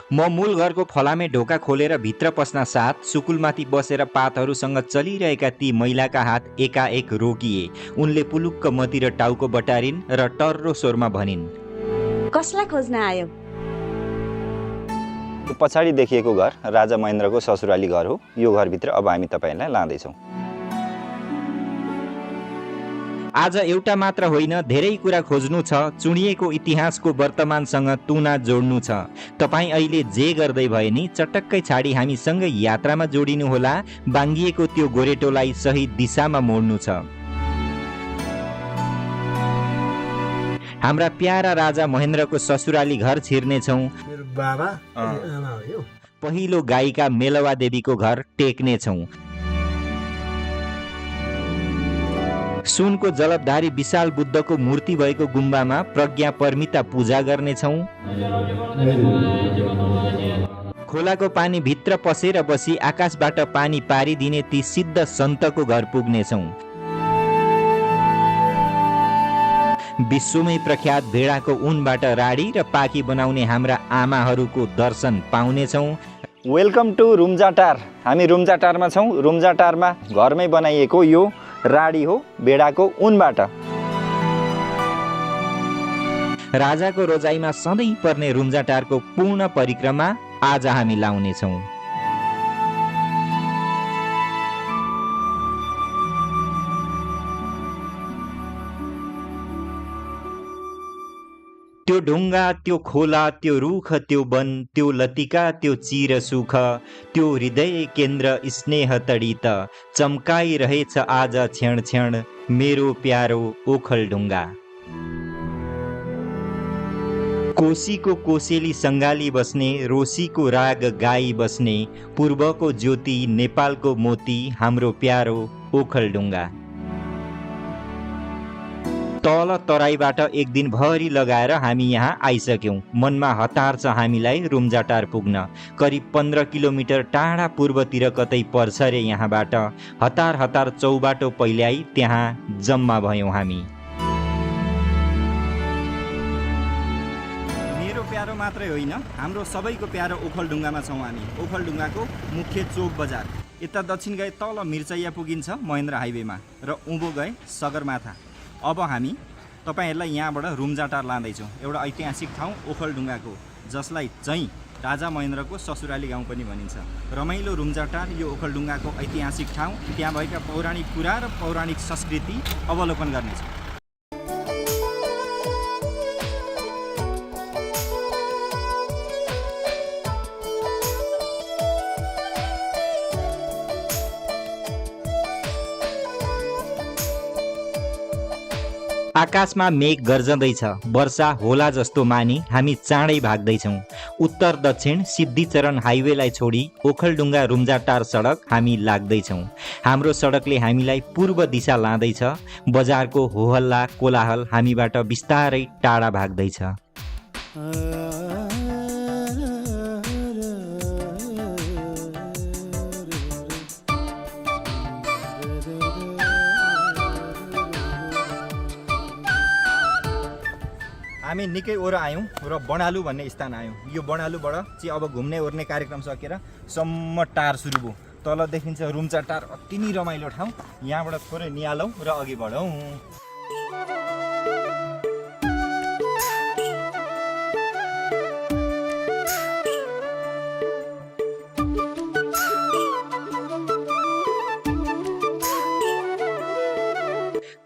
म मूल घरको फलामे ढोका खोलेर भित्र पस्न साथ सुकुलमाथि बसेर पातहरूसँग चलिरहेका ती महिलाका हात एकाएक रोकिए। उनले पुलुक्क मतिर टाउको बटारिन् र टर्रो स्वरमा भनिन्, कसलाई खोज्न आयो? पछाडि देखिएको घर राजा महेन्द्रको ससुराली घर हो। यो घरभित्र अब हामी तपाईलाई लाँदैछौँ। आज एउटा मात्र होइन, धेरै कुरा खोज्नु छ। चुनिएको इतिहासको वर्तमानसँग तुना जोड्नु छ। तपाईँ अहिले जे गर्दै भए नि चटक्कै छाडी हामीसँगै यात्रामा जोडिनुहोला। बाङ्गिएको त्यो गोरेटोलाई सही दिशामा मोड्नु छ। हाम्रा प्यारा राजा महेन्द्रको ससुराली घर छिर्नेछौँ। मेरो बाबा आमा हो यो। पहिलो गायिका मेलवा देवीको घर टेक्नेछौँ। सुनको जलपधारी विशाल बुद्धको मूर्ति भएको गुम्बामा प्रज्ञा परमिता पूजा गर्नेछौँ। खोलाको पानी भित्र पसेर बसी आकाशबाट पानी पारिदिने ती सिद्ध सन्तको घर पुग्नेछौँ। विश्वमै प्रख्यात भेडाको उनबाट राडी र पाकी बनाउने हाम्रा आमाहरूको दर्शन पाउनेछौँ। Welcome to Rumjatar. हामी रुम्जाटारमा छौँ। रुम्जाटारमा घरमै बनाइएको यो राडी हो भेडाको उनबाट। राजाको रोजाइमा सधैँ पर्ने रुम्जाटारको पूर्ण परिक्रमा आज हामी लाउनेछौँ। त्यो ढुङ्गा, त्यो खोला, त्यो रुख, त्यो वन, त्यो लतिका, त्यो चिर सुख, त्यो हृदय केन्द्र स्नेह तडित चम्काइरहेछ आज क्षण क्षण मेरो प्यारो ओखलढुङ्गा। कोसीको कोसेली सङ्गाली बस्ने, रोसीको राग गाई बस्ने, पूर्वको ज्योति नेपालको मोती हाम्रो प्यारो ओखलढुङ्गा। तल तराईबाट एक दिन भरि लगाएर हामी यहाँ आइसक्यौँ। मनमा हतार छ हामीलाई रुम्जाटार पुग्न। करिब 15 किलोमिटर टाढा पूर्वतिर कतै पर्छ रे यहाँबाट। हतार हतार चौबाटो पहिल्याई त्यहाँ जम्मा भयौँ हामी। मेरो प्यारो मात्रै होइन, हाम्रो सबैको प्यारो ओखलढुङ्गामा छौँ हामी। ओखलढुङ्गाको मुख्य चोक बजार। यता दक्षिण गए तल मिर्चैया पुगिन्छ महेन्द्र हाइवेमा र उँभो गए सगरमाथा। अब हामी तपाईँहरूलाई यहाँबाट रुम्जाटार लाँदैछौँ। एउटा ऐतिहासिक ठाउँ ओखलढुङ्गाको, जसलाई चाहिँ राजा महेन्द्रको ससुराली गाउँ पनि भनिन्छ। रमाइलो रुम्जाटार यो ओखलढुङ्गाको ऐतिहासिक ठाउँ। त्यहाँ भएका पौराणिक कुरा र पौराणिक संस्कृति अवलोकन गर्नेछौँ। आकाशमा मेघ गर्जदैछ। वर्षा होला जस्तो मानी हामी चाँडै भाग्दैछौँ। उत्तर दक्षिण सिद्धिचरण हाइवेलाई छोडी ओखलढुङ्गा रुम्जाटार सडक हामी लाग्दैछौँ। हाम्रो सडकले हामीलाई पूर्व दिशा लाँदैछ। बजारको होहल्ला कोलाहल हामीबाट बिस्तारै टाढा भाग्दैछ। हामी निकै ओर आयौँ र बडालु भन्ने स्थान आयौँ। यो बडालुबाट चाहिँ अब घुम्ने ओर्ने कार्यक्रम सकेर सम्म टार सुरु भयो। तल देखिन्छ रुम्जाटार, अति नै रमाइलो ठाउँ। यहाँबाट थोरै निहालौँ र अघि बढौँ।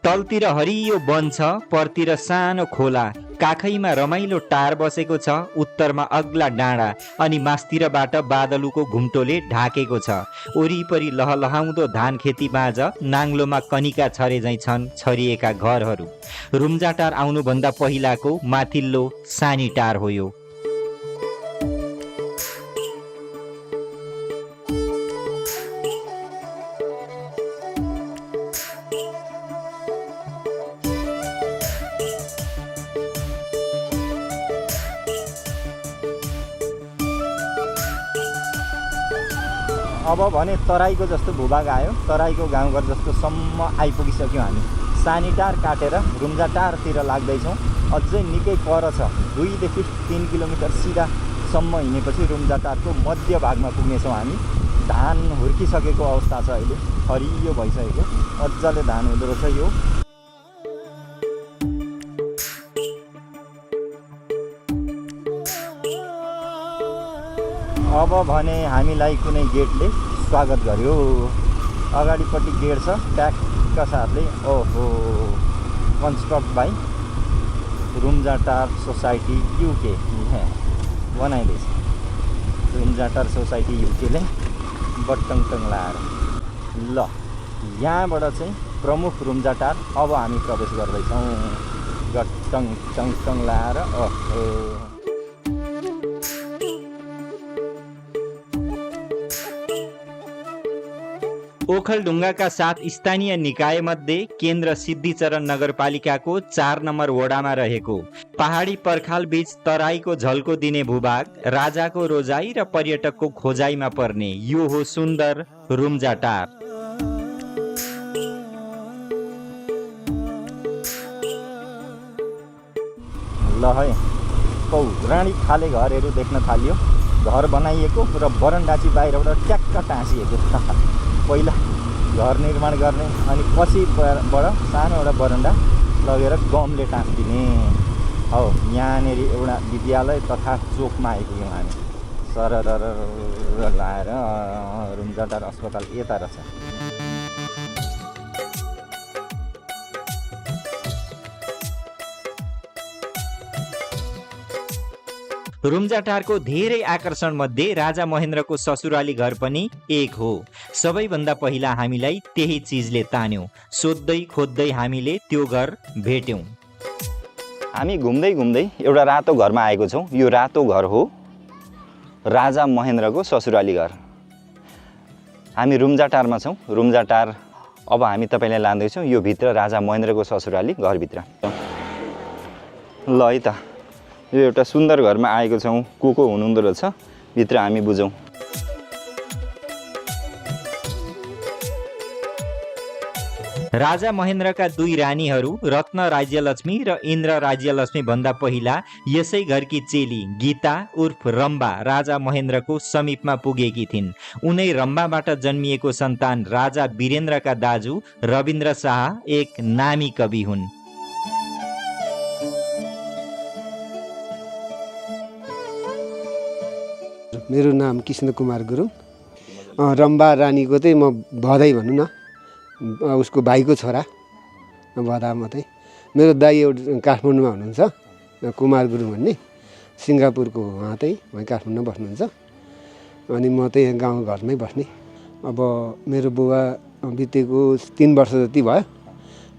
तलतिर हरियो वन छ, परतिर सानो खोला, काखैमा रमाइलो टार बसेको छ, उत्तरमा अग्ला डाँडा अनि मास्तिरबाट बादलुको घुम्टोले ढाकेको छ। वरिपरि लहलहाउँदो धान खेती बाँझ, नाङ्लोमा कनिका छरे झैँ छन् छरिएका घरहरू। रुम्जाटार आउनुभन्दा पहिलाको माथिल्लो सानी टार हो यो। अब भने तराईको जस्तो भूभाग आयो। तराईको गाउँघर जस्तो सम्म आइपुगिसक्यौँ हामी। सानीटार काटेर रुम्जाटारतिर लाग्दैछौँ। अझै निकै पर छ, 2 देखि 3 किलोमिटर सिधा मिनटसम्म हिँडेपछि रुम्जाटारको मध्य भागमा पुग्नेछौँ हामी। धान हुर्किसकेको अवस्था छ अहिले, हरियो भइसकेको मजाले धान हुँदो रहेछ यो। अब भने हामीलाई कुनै गेटले स्वागत गर्यो। अगाडिपट्टि गेट छ ट्याक्क साथले, ओहो, construct by Rumjatar society UK बनाइदिएछ। रुम्जाटार सोसाइटी युकेले बट्टङटङ लाएर ल यहाँबाट चाहिँ प्रमुख रुम्जाटार अब हामी प्रवेश गर्दैछौँ। गट्टङ टङ लाएर ओहो। ओखलढुङ्गाका 7 स्थानीय निकायमध्ये केन्द्र सिद्धिचरण नगरपालिकाको 4 नम्बर वडामा रहेको पहाडी पर्खाल बीच तराईको झल्को दिने भूभाग, राजाको रोजाई र पर्यटकको खोजाइमा पर्ने यो हो सुन्दर रुम्जाटार। ल है पौराणिक खाले घरहरू देख्न थालियो। घर बनाइएको र बरन्डा चाहिँ बाहिरबाट ट्याक्क टाँसिएको। पहिला घर निर्माण गर्ने अनि पछिबाट सानो एउटा बरन्डा लगेर गमले टाँसिदिने हो। यहाँनिर एउटा विद्यालय तथा चोकमा आइपुग्यौँ हामी। सरर लाएर रुम्जाटार अस्पताल यता रहेछ। रुम्जाटारको धेरै आकर्षण मध्ये राजा महेन्द्रको ससुराली घर पनि एक हो। सबैभन्दा पहिला हामीलाई त्यही चिजले तान्यो। सोध्दै खोज्दै हामीले त्यो घर भेट्यौँ। हामी घुम्दै घुम्दै एउटा रातो घरमा आएको छौँ। यो रातो घर हो राजा महेन्द्रको ससुराली घर। हामी रुम्जाटारमा छौँ। रुम्जाटार अब हामी तपाईँलाई लाँदैछौँ यो भित्र राजा महेन्द्रको ससुराली घरभित्र। ल है त यो एउटा सुन्दर घरमा आएको छौँ। को हुनुहुँदो रहेछ भित्र हामी बुझौँ। राजा महेन्द्रका 2 रानीहरू रत्न राज्यलक्ष्मी र इन्द्र राज्यलक्ष्मी भन्दा पहिला यसै घरकी चेली गीता उर्फ रम्बा राजा महेन्द्रको समीपमा पुगेकी थिइन्। उनै रम्बाबाट जन्मिएको सन्तान राजा वीरेन्द्रका दाजु रविन्द्र शाह एक नामी कवि हुन्। मेरो नाम कृष्ण कुमार गुरुङ। रम्बा रानीको चाहिँ म भदै भनौँ न, उसको भाइको छोरा भदा म चाहिँ। मेरो दाइ एउटा काठमाडौँमा हुनुहुन्छ, कुमार गुरुङ भन्ने, सिङ्गापुरको उहाँ चाहिँ उहाँ काठमाडौँमा बस्नुहुन्छ। अनि म चाहिँ गाउँ घरमै बस्ने। अब मेरो बुबा बितेको 3 वर्ष जति भयो,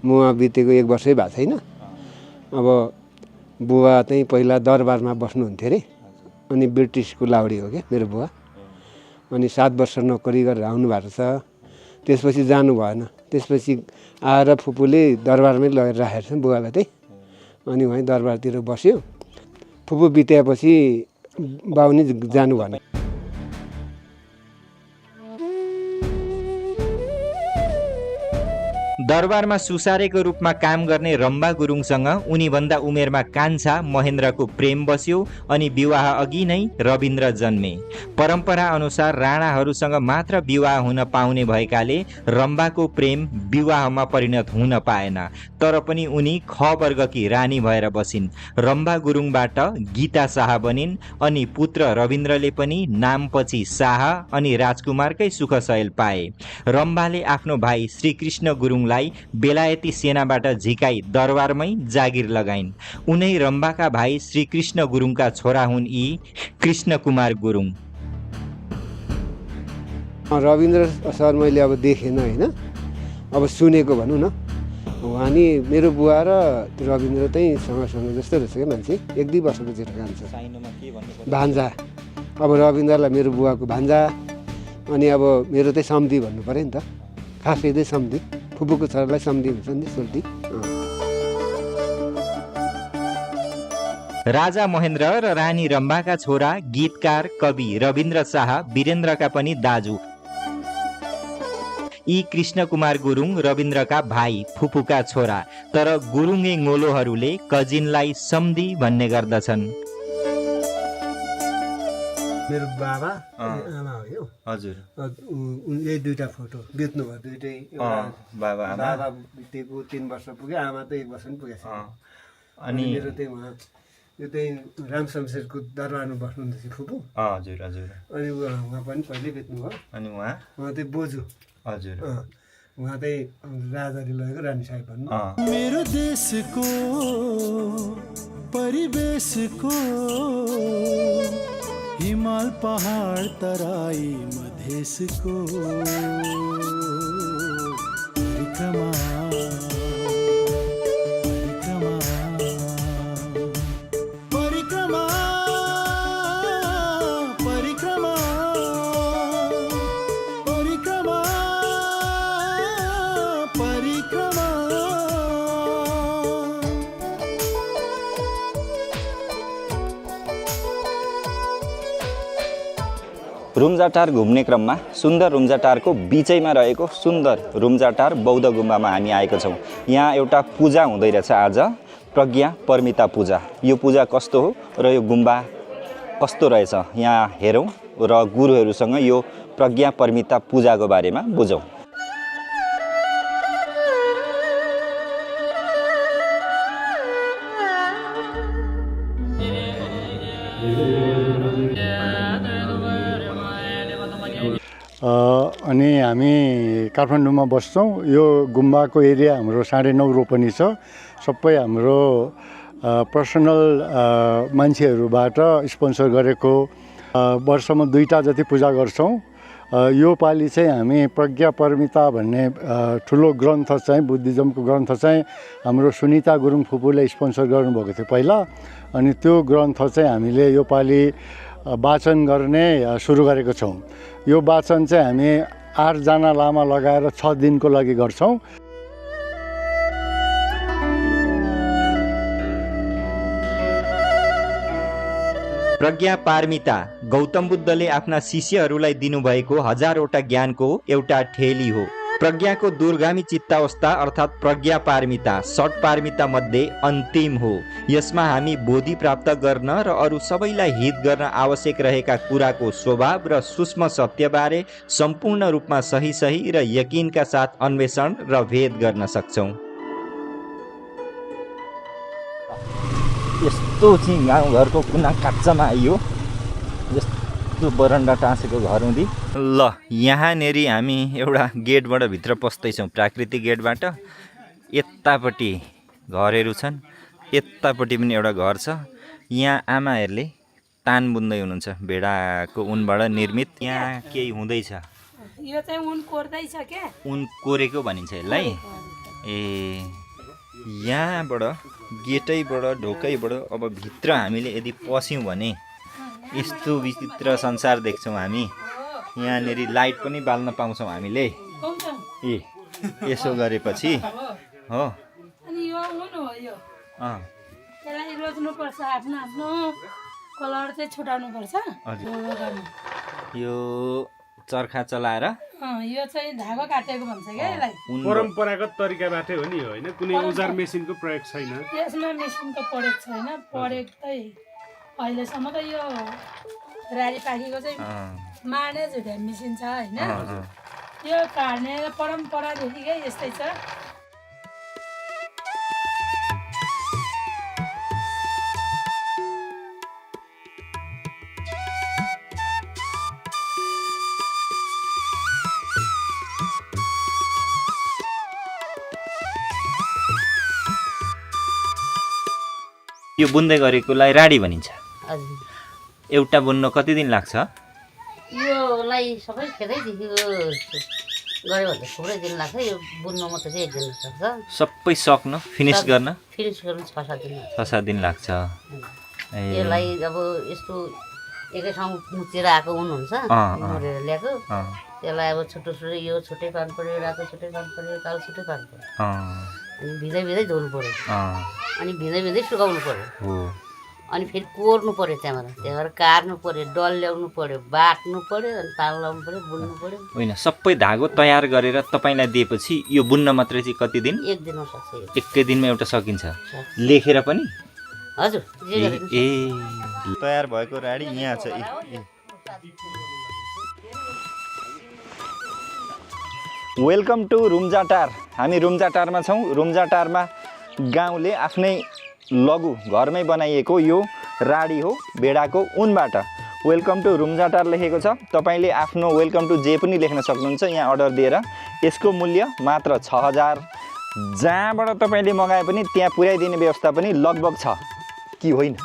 म उहाँ बितेको 1 वर्षै भएको छैन। अब बुबा चाहिँ पहिला दरबारमा बस्नुहुन्थ्यो अरे, अनि ब्रिटिसको लाउडी हो क्या मेरो बुबा। अनि 7 वर्ष नोकरी गरेर आउनुभएको छ। त्यसपछि जानु भएन। त्यसपछि आएर फुपूले दरबारमै लगेर राखेको छ बुबालाई चाहिँ। अनि उहाँ दरबारतिर बस्यो। फुपू बित्याएपछि बाउ नि जानु भएन। दरबारमा सुसारेको रूपमा काम गर्ने रम्बा गुरुङसँग उनीभन्दा उमेरमा कान्छा महेन्द्रको प्रेम बस्यो अनि विवाह अघि नै रविन्द्र जन्मे। परम्परा अनुसार राणाहरूसँग मात्र विवाह हुन पाउने भएकाले रम्बाको प्रेम विवाहमा परिणत हुन पाएन। तर पनि उनी ख वर्गकी रानी भएर बसिन्। रम्बा गुरुङबाट गीता शाह बनिन् अनि पुत्र रविन्द्रले पनि नामपछि शाह अनि राजकुमारकै सुखशयल पाए। रम्बाले आफ्नो भाइ श्रीकृष्ण गुरुङलाई बेलायती सेनाबाट झिकाई दरबारमै जागिर लगाइन्। उनै रम्बाका भाइ श्रीकृष्ण गुरुङका छोरा हुन् यी कृष्ण कुमार गुरुङ। रविन्द्र सर मैले अब देखेन होइन, अब सुनेको भनौँ न। उहाँ नि मेरो बुवा र रविन्द्र चाहिँ सँगसँग जस्तो रहेछ क्या मान्छे। 1-2 वर्षको जेठो कान्छ भान्जा। अब रविन्द्रलाई मेरो बुवाको भान्जा, अनि अब मेरो चाहिँ सम्धी भन्नु पऱ्यो नि त। खासै चाहिँ सम्धी, फुपूको छोरालाई सम्धी हुन्छ नि सोल्टी। राजा महेन्द्र र रानी रम्बाका छोरा गीतकार कवि रविन्द्र शाह वीरेन्द्रका पनि दाजु। यी कृष्ण कुमार गुरुङ रविन्द्रका भाइ फुपूका छोरा। तर गुरुङे ngोलोहरूले कजिनलाई सम्धी भन्ने गर्दछन्। मेरो बाबा आमा हो यो हजुर यही दुईटा फोटो बेच्नुभयो दुइटै बाबा आमा बाबा बितेको 3 वर्ष पुग्यो आमा त 1 वर्ष पनि पुगेको छैन अनि मेरो त्यही उहाँ यो त्यही राम शमशेरको दरबारमा बस्नुहुँदैछ फुपू हजुर हजुर अनि उहाँ पनि पहिले बेच्नुभयो अनि उहाँ चाहिँ बोजू हजुर उहाँ चाहिँ राजाले लगेको रानी साहेब भन्नु मेरो देशको परिवेशको हिमाल पहाड तराई मधेसको परिक्रमा परिक्रमा परिक्रमा परिक्रमा परिक्रमा रुम्जाटार घुम्ने क्रममा सुन्दर रुम्जाटारको बिचैमा रहेको सुन्दर रुम्जाटार बौद्ध गुम्बामा हामी आएका छौँ। यहाँ एउटा पूजा हुँदै रहेछ आज, प्रज्ञा परमिता पूजा। यो पूजा कस्तो हो र यो गुम्बा कस्तो रहेछ यहाँ हेरौँ र गुरुहरूसँग यो प्रज्ञा परमिता पूजाको बारेमा बुझौँ। अनि हामी काठमाडौँमा बस्छौँ। यो गुम्बाको एरिया हाम्रो 9.5 रोपनी छ। सबै हाम्रो पर्सनल मान्छेहरूबाट स्पोन्सर गरेको वर्षमा 2टा जति पूजा गर्छौँ। यो पालि चाहिँ हामी प्रज्ञा परमिता भन्ने ठुलो ग्रन्थ चाहिँ बुद्धिज्मको ग्रन्थ चाहिँ हाम्रो सुनिता गुरुङ फुपूले स्पोन्सर गर्नुभएको थियो पहिला। अनि त्यो ग्रन्थ चाहिँ हामीले यो पालि वाचन गर्ने सुरु गरेको छौँ। यो वाचन चाहिँ हामी 8 जना लामा लगाएर 6 दिनको लागि गर्छौँ। प्रज्ञा पारमिता गौतम बुद्धले आफ्ना शिष्यहरूलाई दिनुभएको 1000वटा ज्ञानको एउटा ठेली हो। प्रज्ञाको दूरगामी चित्तावस्था अर्थात् प्रज्ञा पारमिता 6 पारमिता मध्ये अन्तिम हो। यसमा हामी बोधि प्राप्त गर्न र अरू सबैलाई हित गर्न आवश्यक रहेका कुराको स्वभाव र सूक्ष्म सत्यबारे सम्पूर्ण रूपमा सही र यकिनका साथ अन्वेषण र भेद गर्न सक्छौँ। यस्तो चाहिँ गाउँघरको कुना काप्चामा आइयो, यस्तो बरन्डा टाँसेको घर हुँदी। ल यहाँनेरि हामी एउटा गेटबाट भित्र पस्दैछौँ, प्राकृतिक गेटबाट। यतापट्टि घरहरू छन्, यतापट्टि पनि एउटा घर छ। यहाँ आमाहरूले तान बुन्दै हुनुहुन्छ, भेडाको उनबाट निर्मित। यहाँ केही हुँदैछ, यो चाहिँ उन कोर्दैछ के, उन कोरेको भनिन्छ यसलाई। ए यहाँबाट गेटैबाट ढोकैबाट अब भित्र हामीले यदि पस्यौँ भने यस्तो विचित्र संसार देख्छौँ हामी। यहाँनेरि लाइट पनि बाल्न पाउँछौँ हामीले। ए यसो गरेपछि हो। अनि यो उन हो, यो यसलाई रोज्नुपर्छ, आफ्नो आफ्नो कलर चाहिँ छुटाउनु पर्छ। यो चर्खा चलाएर यो चाहिँ धागो काटेको भन्छ क्या यसलाई। परम्परागत तरिकाबाटै हो नि, होइन कुनै औजार मेसिनको प्रयोग छैन। यसमा मेसिनको प्रयोग छैन, प्रयोग चाहिँ अहिलेसम्म त यो रारी पाखीको चाहिँ मार्ने झुटे मेसिन छ होइन। यो काट्ने परम्परादेखिकै यस्तै छ। यो बुन्दै गरेकोलाई राडी भनिन्छ। हजुर, एउटा बुन्न कति दिन लाग्छ? योलाई सबै खेदैदेखि गऱ्यो भने थुप्रै दिन लाग्छ। यो बुन्नु मात्रै चाहिँ 1 दिन लाग्छ। सबै सक्न फिनिस गर्न फिनिस गर्नु 6-7 दिन लाग्छ। 6-7 दिन लाग्छ। यसलाई अब यस्तो एकै ठाउँ मुचेर आएको उन हुन्छ, मोरेर ल्याएको। त्यसलाई अब छुट्टो छुट्टै, यो छुट्टै पार्नु पऱ्यो, रातो छुट्टै पार्नु पऱ्यो, कालो छुट्टै पार्नु पऱ्यो। अनि भिजै धुनु पऱ्यो, अनि भिजै सुकाउनु पऱ्यो, अनि फेरि कोर्नु पऱ्यो। त्यहाँबाट काट्नु पऱ्यो, डल ल्याउनु पऱ्यो, बाट्नु पऱ्यो, अनि ताल लाउनु पऱ्यो, बुन्नु पऱ्यो। होइन, सबै धागो तयार गरेर तपाईँलाई दिएपछि यो बुन्न मात्रै चाहिँ कति दिन? 1 दिनमा सक्छ। एकै दिनमा एउटा सकिन्छ, लेखेर पनि? हजुर, ए तयार भएको राडी यहाँ छ। Welcome to Rumjatar. हामी रुम्जाटारमा छौँ। रुम्जाटारमा गाउँले आफ्नै लघु घरमै बनाइएको यो राडी हो भेडाको ऊनबाट। वेलकम टु रुम्जाटार लेखेको छ। तपाईँले आफ्नो वेलकम टु जे पनि लेख्न सक्नुहुन्छ यहाँ अर्डर दिएर। यसको मूल्य मात्र 6000। जहाँबाट तपाईँले मगाए पनि त्यहाँ पुर्याइदिने व्यवस्था पनि लगभग छ कि होइन?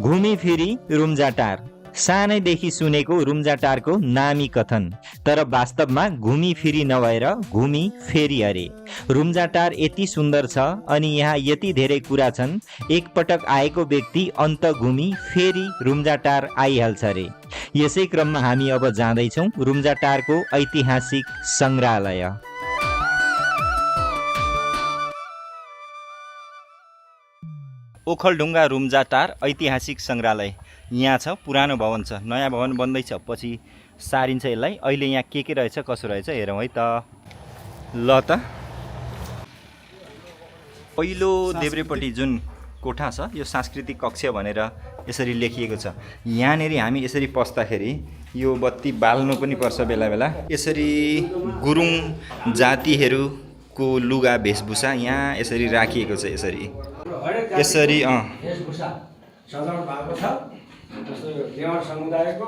घुमी फिरी रुम्जाटार। सानैदेखि सुनेको रुम्जाटारको नामी कथन, तर वास्तवमा घुमी फिरी नभएर घुमी फेरी अरे। रुम्जाटार यति सुन्दर छ अनि यहाँ यति धेरै कुरा छन्, एकपटक आएको व्यक्ति अन्त घुमी फेरि रुम्जाटार आइहाल्छ अरे। यसै क्रममा हामी अब जाँदैछौँ रुम्जाटारको ऐतिहासिक सङ्ग्रहालय। ओखलढुङ्गा रुम्जाटार ऐतिहासिक सङ्ग्रहालय यहाँ छ। पुरानो भवन छ, नयाँ भवन बन्दैछ, पछि सारिन्छ यसलाई। अहिले यहाँ के रहेछ कसो रहेछ हेरौँ है त। ल त पहिलो देब्रेपट्टि जुन कोठा छ यो सांस्कृतिक कक्ष भनेर यसरी लेखिएको छ। यहाँनिर हामी यसरी पस्दाखेरि यो बत्ती बाल्नु पनि पर्छ बेला बेला। यसरी गुरुङ जातिहरूको लुगा वेशभूषा यहाँ यसरी राखिएको छ। यसरी वेशभूषा सजावट भएको छ। जस्तो नेवार समुदायको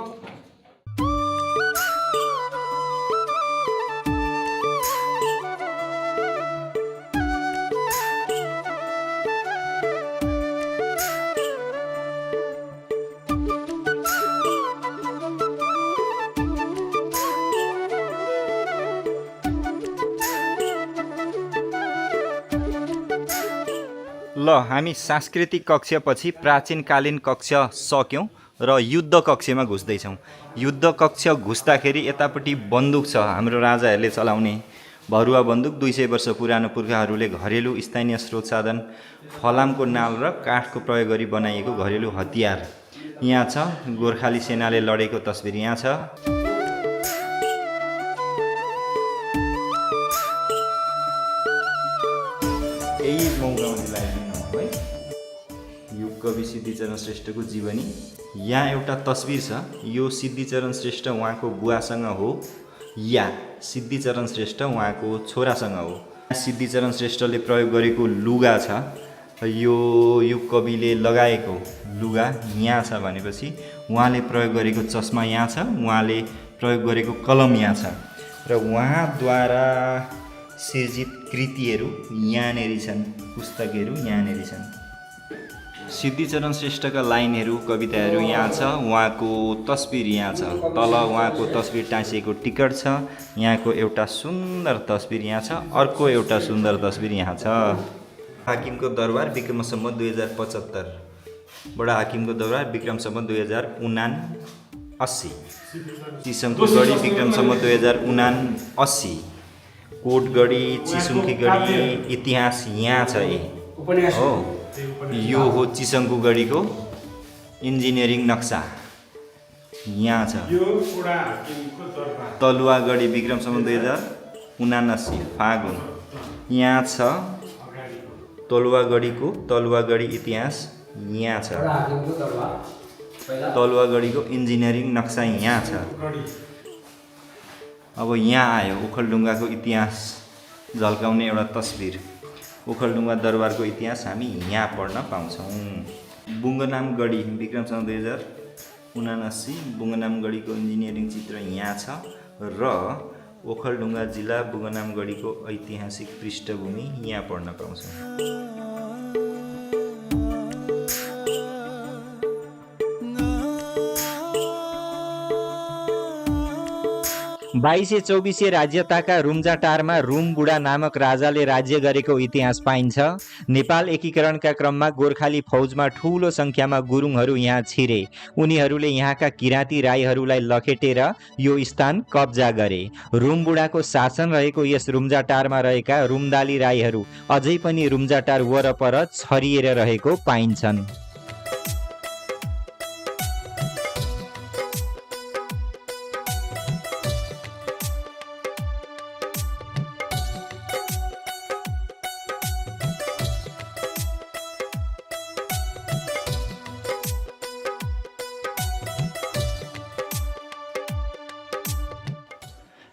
ल हामी सांस्कृतिक कक्षपछि प्राचीनकालीन कक्ष सक्यौँ र युद्ध कक्षमा घुस्दैछौँ। युद्ध कक्ष घुस्दाखेरि यतापट्टि बन्दुक छ, हाम्रो राजाहरूले चलाउने भरुवा बन्दुक। 200 वर्ष पुरानो पुर्खाहरूले घरेलु स्थानीय स्रोत साधन फलामको नाल र काठको प्रयोग गरी बनाइएको घरेलु हतियार यहाँ छ। गोर्खाली सेनाले लडेको तस्बिर यहाँ छ। यही मौगाउँदीलाई है यो कवि सिद्धिचरण श्रेष्ठको जीवनी। यहाँ एउटा तस्बिर छ। यो सिद्धिचरण श्रेष्ठ उहाँको बुवासँग हो या सिद्धिचरण श्रेष्ठ उहाँको छोरासँग हो। सिद्धिचरण श्रेष्ठले प्रयोग गरेको लुगा छ, यो कविले लगाएको लुगा यहाँ छ भनेपछि उहाँले प्रयोग गरेको चस्मा यहाँ छ, उहाँले प्रयोग गरेको कलम यहाँ छ र उहाँद्वारा सिर्जित कृतिहरू यहाँनिर छन्, पुस्तकहरू यहाँनिर छन्। सिद्धिचरण श्रेष्ठका लाइनहरू कविताहरू यहाँ छ। उहाँको तस्बिर यहाँ छ। तल उहाँको तस्बिर टाँसिएको टिकट छ। यहाँको एउटा सुन्दर तस्बिर यहाँ छ। अर्को एउटा सुन्दर तस्बिर यहाँ छ। हाकिमको दरबार विक्रम सम्वत 2075। बडा हाकिमको दरबार विक्रम सम्वत 2079। चिसङको गढी विक्रम सम्वत 2079। कोटगढी चिसुङकी गढी इतिहास यहाँ छ हो। यो हो चिसङको गढीको इन्जिनियरिङ नक्सा यहाँ छ। तलुवागढी विक्रम सम्वत 2079 फागुन यहाँ छ। तलुवागढी इतिहास यहाँ छ। तलुवागढीको इन्जिनियरिङ नक्सा यहाँ छ। अब यहाँ आयो ओखलढुङ्गाको इतिहास झल्काउने एउटा तस्बिर। ओखलढुङ्गा दरबारको इतिहास हामी यहाँ पढ्न पाउँछौँ। बुङ्गनाम गढी विक्रम सम्वत 2079 बुङ्गनाम गढीको इन्जिनियरिङ चित्र यहाँ छ र ओखलढुङ्गा जिल्ला बुङ्गनाम गढीको ऐतिहासिक पृष्ठभूमि यहाँ पढ्न पाउँछौँ। 2224 राज्यताका रुम्जाटारमा रुमबुढा नामक राजाले राज्य गरेको इतिहास पाइन्छ। नेपाल एकीकरणका क्रममा गोर्खाली फौजमा ठूलो संख्यामा गुरुङहरू यहाँ छिरे। उनीहरूले यहाँका किराँती राईहरूलाई लखेटेर यो स्थान कब्जा गरे। रुमबुढाको शासन रहेको यस रुम्जाटारमा रहेका रुमदाली राईहरू अझै पनि रुम्जाटार वरपर छरिएर रहेको पाइन्छन्।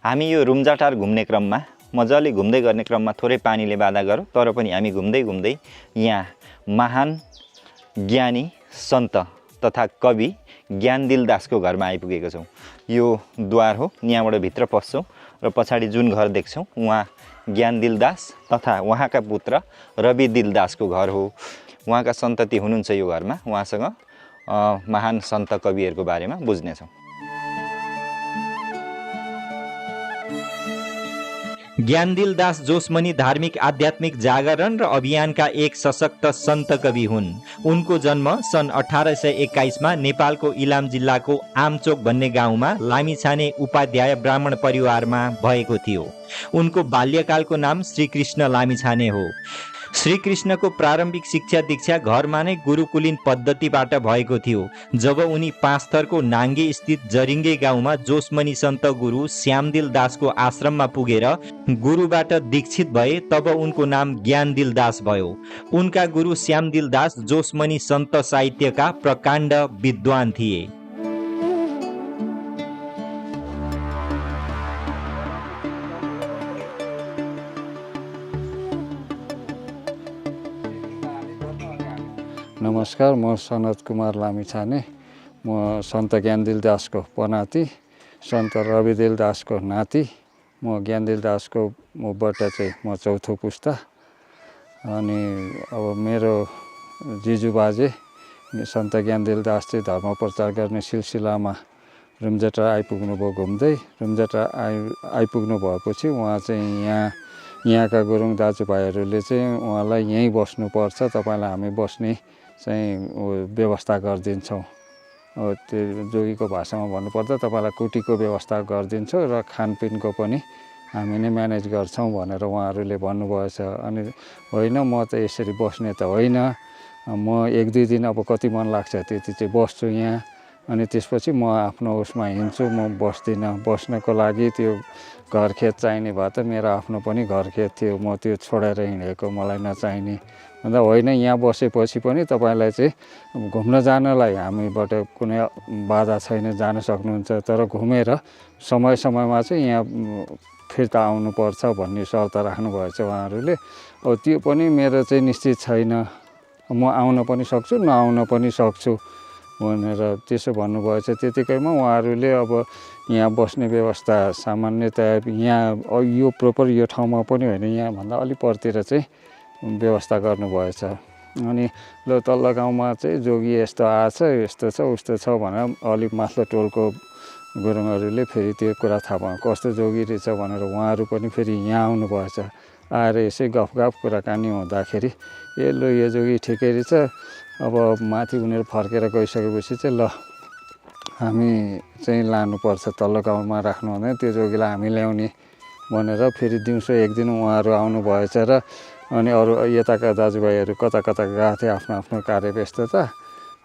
हामी यो रुम्जाटार घुम्ने क्रममा मजाले घुम्दै गर्ने क्रममा थोरै पानीले बाधा गर्यो, तर पनि हामी घुम्दै घुम्दै यहाँ महान ज्ञानी सन्त तथा कवि ज्ञानदिल दासको घरमा आइपुगेको छौँ। यो द्वार हो, यहाँबाट भित्र पस्छौँ र पछाडि जुन घर देख्छौँ उहाँ ज्ञानदिल दास तथा उहाँका पुत्र रविदिल दासको घर हो। उहाँका सन्तति हुनुहुन्छ यो घरमा, उहाँसँग महान सन्त कविहरूको बारेमा बुझ्नेछौँ। ज्ञानदिल दास जोशमनी धार्मिक आध्यात्मिक जागरण र अभियानका एक सशक्त सन्त कवि हुन्। उनको जन्म सन् 1821 मा नेपालको इलाम जिल्लाको आमचोक भन्ने गाउँमा लामिछाने उपाध्याय ब्राह्मण परिवारमा भएको थियो। उनको बाल्यकालको नाम श्रीकृष्ण लामिछाने हो। श्रीकृष्णको प्रारम्भिक शिक्षा दीक्षा घरमा नै गुरुकुलीन पद्धतिबाट भएको थियो। जब उनी पाँचथरको नाङ्गे स्थित जरिङ्गे गाउँमा जोशमनी सन्त गुरु श्यामदिल दासको आश्रममा पुगेर गुरुबाट दीक्षित भए तब उनको नाम ज्ञानदिल दास भयो। उनका गुरु श्यामदिल दास जोशमनी सन्त साहित्यका प्रकाण्ड विद्वान थिए। नमस्कार, म सनत कुमार लामिछाने। म सन्त ज्ञानदिल दासको पनाति, सन्त रविदिल दासको नाति। म ज्ञानदिल दासको बाट चाहिँ म चौथो पुस्ता। अनि अब मेरो जिजु बाजे सन्त ज्ञानदिल दास चाहिँ धर्म प्रचार गर्ने सिलसिलामा रुम्जाटार आइपुग्नु भयो। घुम्दै रुम्जाटार आइपुग्नु भएपछि उहाँ चाहिँ यहाँका गुरुङ दाजुभाइहरूले चाहिँ उहाँलाई यहीँ बस्नुपर्छ, तपाईँलाई हामी बस्ने चाहिँ व्यवस्था गरिदिन्छौँ। त्यो जोगीको भाषामा भन्नुपर्दा तपाईँलाई कुटीको व्यवस्था गरिदिन्छौँ र खानपिनको पनि हामी नै म्यानेज गर्छौँ भनेर उहाँहरूले भन्नुभएछ। अनि होइन, म त यसरी बस्ने त होइन, म 1-2 दिन अब कति मन लाग्छ त्यति चाहिँ बस्छु यहाँ। अनि त्यसपछि म आफ्नो उसमा हिँड्छु, म बस्दिनँ। बस्नको लागि त्यो घरखेत चाहिने भए त मेरो आफ्नो पनि घरखेत थियो, म त्यो छोडेर हिँडेको, मलाई नचाहिने। अन्त होइन, यहाँ बसेपछि पनि तपाईँलाई चाहिँ घुम्न जानलाई हामीबाट कुनै बाधा छैन, जान सक्नुहुन्छ, तर घुमेर समय समयमा चाहिँ यहाँ फिर्ता आउनुपर्छ भन्ने शर्त राख्नुभएछ उहाँहरूले। अब त्यो पनि मेरो चाहिँ निश्चित छैन, म आउन पनि सक्छु नआउन पनि सक्छु भनेर त्यसो भन्नुभएछ। त्यतिकैमा उहाँहरूले अब यहाँ बस्ने व्यवस्था सामान्यतया यहाँ यो प्रोपर यो ठाउँमा पनि होइन, यहाँभन्दा अलिक परतिर चाहिँ व्यवस्था गर्नुभएछ। अनि ल तल्लो गाउँमा चाहिँ जोगी यस्तो आएछ, यस्तो छ उस्तो छ भनेर अलिक माथिल्लो टोलको गुरुङहरूले फेरि त्यो कुरा थाहा पाउँ कस्तो जोगी रहेछ भनेर उहाँहरू पनि फेरि यहाँ आउनुभएछ। आएर यसै गफगाफ कुराकानी हुँदाखेरि ल यो जोगी ठिकै रहेछ, अब माथि उनीहरू फर्केर गइसकेपछि चाहिँ ल हामी चाहिँ लानुपर्छ, तल्लो गाउँमा राख्नु हुँदैन, त्यो जोगीलाई हामी ल्याउने भनेर फेरि दिउँसो एक दिन उहाँहरू आउनुभएछ। र अनि अरू यताका दाजुभाइहरू कता कता गएको थिए आफ्नो आफ्नो कार्यव्यस्तता।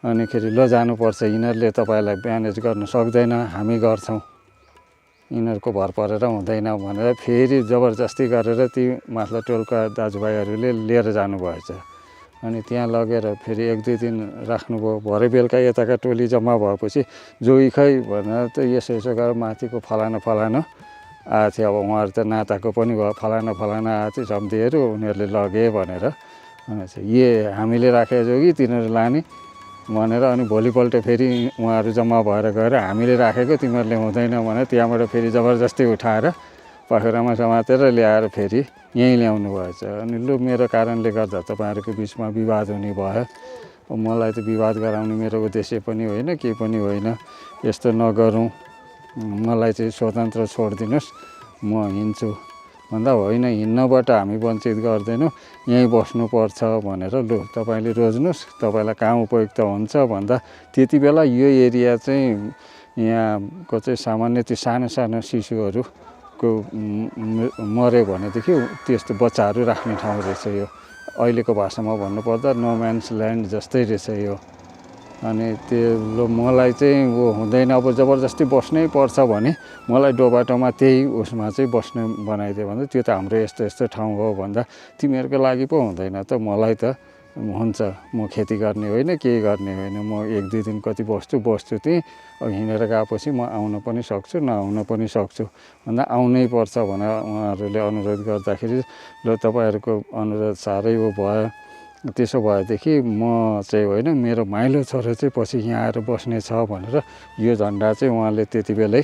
अनिखेरि ल जानुपर्छ, यिनीहरूले तपाईँलाई म्यानेज गर्न सक्दैन, हामी गर्छौँ, यिनीहरूको भर परेर हुँदैन भनेर फेरि जबरजस्ती गरेर ती माथिल्लो टोलका दाजुभाइहरूले लिएर जानुभएछ। अनि त्यहाँ लगेर फेरि 1-2 दिन राख्नुभयो। भरे बेलुका यताका टोली जम्मा भएपछि जोगी खै भनेर त यसो गरेर माथिको फलाना आएको थियो। अब उहाँहरू त नाताको पनि भयो, फलाना आएको थियो जम्तीहरू, उनीहरूले लगे भनेर ये हामीले राखेको जोगी तिनीहरू लाने भनेर। अनि भोलिपल्ट फेरि उहाँहरू जम्मा भएर गएर हामीले राखेको तिमीहरूले हुँदैन भनेर त्यहाँबाट फेरि जबरजस्ती उठाएर पखेरामा समातेर ल्याएर फेरि यहीँ ल्याउनु भएछ। अनि लु मेरो कारणले गर्दा तपाईँहरूको बिचमा विवाद हुने भयो। मलाई त विवाद गराउने मेरो उद्देश्य पनि होइन, केही पनि होइन, यस्तो नगरौँ, मलाई चाहिँ स्वतन्त्र छोडिदिनुहोस्, म हिँड्छु भन्दा होइन हिँड्नबाट हामी वञ्चित गर्दैनौँ, यहीँ बस्नुपर्छ भनेर लु तपाईँले रोज्नुहोस्, तपाईँलाई कहाँ उपयुक्त हुन्छ भन्दा त्यति बेला यो एरिया चाहिँ यहाँको चाहिँ सामान्य त्यो सानो सानो शिशुहरूको मऱ्यो भनेदेखि त्यस्तो बच्चाहरू राख्ने ठाउँ रहेछ यो। अहिलेको भाषामा भन्नुपर्दा नो म्यान्स ल्यान्ड जस्तै रहेछ यो। अनि त्यो मलाई चाहिँ वो हुँदैन, अब जबरजस्ती बस्नै पर्छ भने मलाई डोबाटोमा त्यही उसमा चाहिँ बस्ने बनाइदियो भने त्यो त हाम्रो यस्तो यस्तो ठाउँ हो भन्दा तिमीहरूको लागि पो हुँदैन त, मलाई त हुन्छ म खेती गर्ने होइन केही गर्ने होइन म 1-2 दिन कति बस्छु त्यहीँ हिँडेर गएपछि म आउन पनि सक्छु नआउन पनि सक्छु भन्दा आउनै पर्छ भनेर उहाँहरूले अनुरोध गर्दाखेरि ल तपाईँहरूको अनुरोध साह्रै भयो त्यसो भएदेखि म चाहिँ होइन मेरो माइलो छोरो चाहिँ पछि यहाँ आएर बस्ने छ भनेर यो झन्डा चाहिँ उहाँले त्यति बेलै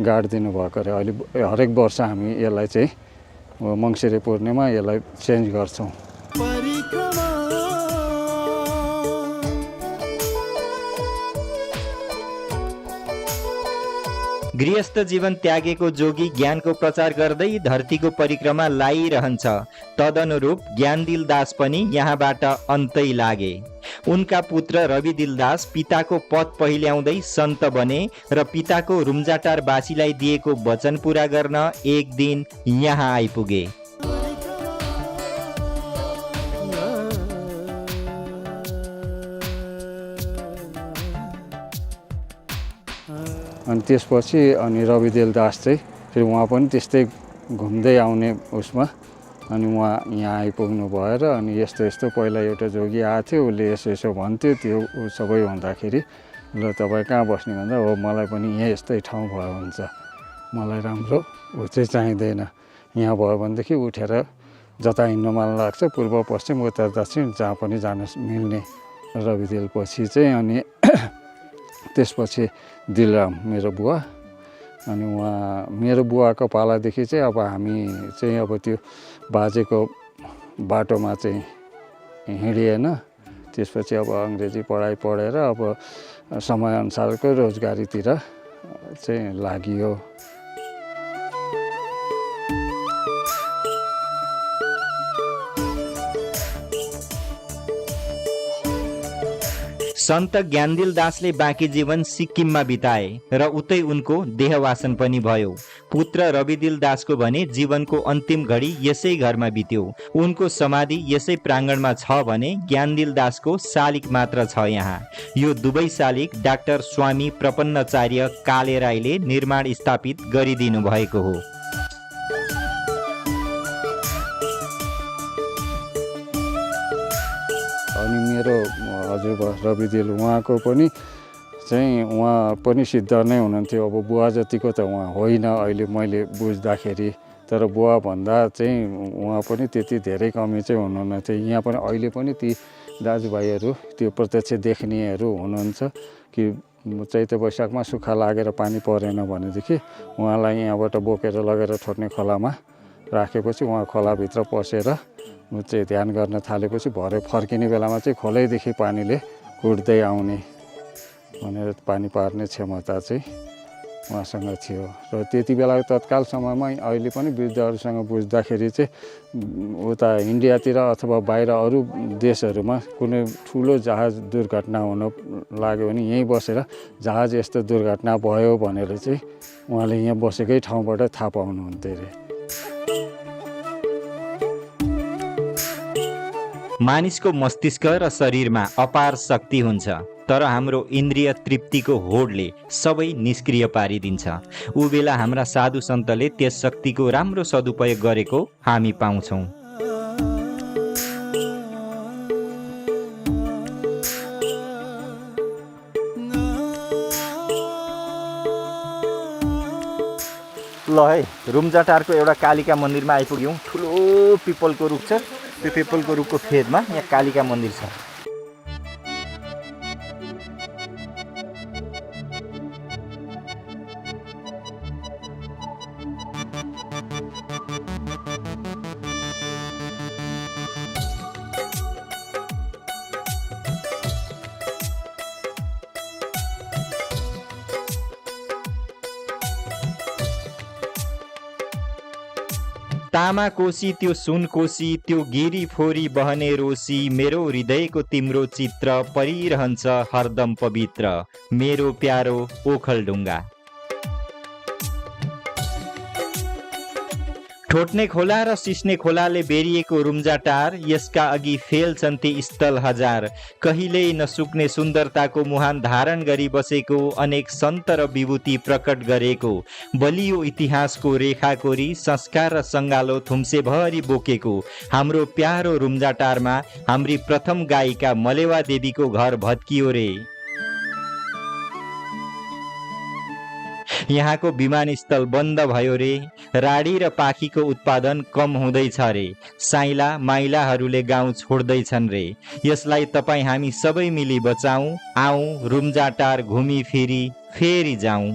गाडिदिनु भएको अरे अहिले हरेक वर्ष हामी यसलाई चाहिँ मङ्सिरे पूर्णिमा यसलाई चेन्ज गर्छौँ परिक्रमा गृहस्थ जीवन त्यागेको जोगी ज्ञानको प्रचार गर्दै धरतीको परिक्रमा लागिरहन्छ। तदनुरूप ज्ञानदिल दास पनि यहाँबाट अन्तै लागे। उनका पुत्र रविदिल दास पिताको पद पहिल्याउँदै सन्त बने र पिताको रुम्जाटारवासीलाई दिएको वचन पूरा गर्न एक दिन यहाँ आइपुगे। अनि त्यसपछि अनि रविदेल दास चाहिँ फेरि उहाँ पनि त्यस्तै घुम्दै आउने उसमा अनि उहाँ यहाँ आइपुग्नु भएर अनि यस्तो पहिला एउटा जोगी आएको थियो उसले यसो भन्थ्यो त्यो सबै हुँदाखेरि ल तपाईँ कहाँ बस्ने भन्दा हो मलाई पनि यहाँ यस्तै ठाउँ भयो हुन्छ मलाई राम्रो ऊ चाहिँ चाहिँदैन यहाँ भयो भनेदेखि उठेर जता हिँड्न मन लाग्छ पूर्व पश्चिम उत्तर दक्षिण जहाँ पनि जान मिल्ने रविदेल पछि चाहिँ अनि त्यसपछि दिलराम मेरो बुवा अनि उहाँ मेरो बुवाको पालादेखि चाहिँ अब हामी चाहिँ अब त्यो बाजेको बाटोमा चाहिँ हिँडिएन त्यसपछि अब अङ्ग्रेजी पढाइ पढेर अब समयअनुसारको रोजगारीतिर चाहिँ लागियो। सन्त ज्ञानदिल दासले बाँकी जीवन सिक्किममा बिताए र उतै उनको देहवासन पनि भयो। पुत्र रविदिल दासको भने जीवनको अन्तिम घडी यसै घरमा बित्यो। उनको समाधि यसै प्राङ्गणमा छ भने ज्ञानदिल दासको शालिग मात्र छ यहाँ। यो दुवै शालिग डाक्टर स्वामी प्रपन्नचार्य काले राईले निर्माण स्थापित गरिदिनु भएको हो। अनि मेरो हजुरबा रविदेल उहाँको पनि चाहिँ उहाँ पनि सिद्ध नै हुनुहुन्थ्यो। अब बुवा जतिको त उहाँ होइन अहिले मैले बुझ्दाखेरि, तर बुवा भन्दा चाहिँ उहाँ पनि त्यति धेरै कमी चाहिँ हुनुहुन्न थियो। यहाँ पनि अहिले पनि ती दाजुभाइहरू त्यो प्रत्यक्ष देख्नेहरू हुनुहुन्छ कि चैते वैशाखमा सुक्खा लागेर पानी परेन भनेदेखि उहाँलाई यहाँबाट बोकेर लगेर ठोट्ने खोलामा राखेपछि उहाँ खोलाभित्र पसेर चाहिँ ध्यान गर्न थालेपछि भरे फर्किने बेलामा चाहिँ खोलैदेखि पानीले कुट्दै आउने भनेर पानी पार्ने क्षमता चाहिँ उहाँसँग थियो। र त्यति बेला तत्काल समयमा अहिले पनि वृद्धहरूसँग बुझ्दाखेरि चाहिँ उता इन्डियातिर अथवा बाहिर अरू देशहरूमा कुनै ठुलो जहाज दुर्घटना हुन लाग्यो भने यहीँ बसेर जहाज यस्तो दुर्घटना भयो भनेर चाहिँ उहाँले यहाँ बसेकै ठाउँबाट थाहा पाउनुहुन्थ्यो अरे। मानिसको मस्तिष्क र शरीरमा अपार शक्ति हुन्छ, तर हाम्रो इन्द्रिय तृप्तिको होडले सबै निष्क्रिय पारिदिन्छ। ऊ बेला हाम्रा साधु सन्तले त्यस शक्तिको राम्रो सदुपयोग गरेको हामी पाउँछौँ। ल है, रुम्जाटारको एउटा कालिका मन्दिरमा आइपुग्यौँ। ठुलो पिपलको रुख छ, त्यो पिपलको रुखको फेदमा यहाँ कालिका मन्दिर छ। तामा कोसी त्यो सुन कोसी त्यो गिरी फोरी बहने रोसी, मेरो हृदयको तिम्रो चित्र परिरहन्छ हरदम पवित्र, मेरो प्यारो ओखलढुङ्गा। ठोट्ने खोला र सिस्ने खोलाले बेरिएको रुम्जाटार, यसका अघि फेल्छन् ती स्थल हजार। कहिल्यै नसुक्ने सुन्दरताको मुहान धारण गरी बसेको, अनेक सन्त र विभूति प्रकट गरेको, बलियो इतिहासको रेखा कोरी संस्कार र सङ्गालो थुम्सेभरि बोकेको हाम्रो प्यारो रुम्जाटारमा हाम्री प्रथम गायिका मलेवा देवीको घर भत्कियो रे। यहाँको विमानस्थल बन्द भयो रे। राडी र पाखीको उत्पादन कम हुँदैछ रे। साइला माइलाहरूले गाउँ छोड्दैछन् रे। यसलाई तपाईँ हामी सबै मिली बचाऊ। आऊ रुम्जाटार घुमी फिरी फेरि जाउँ।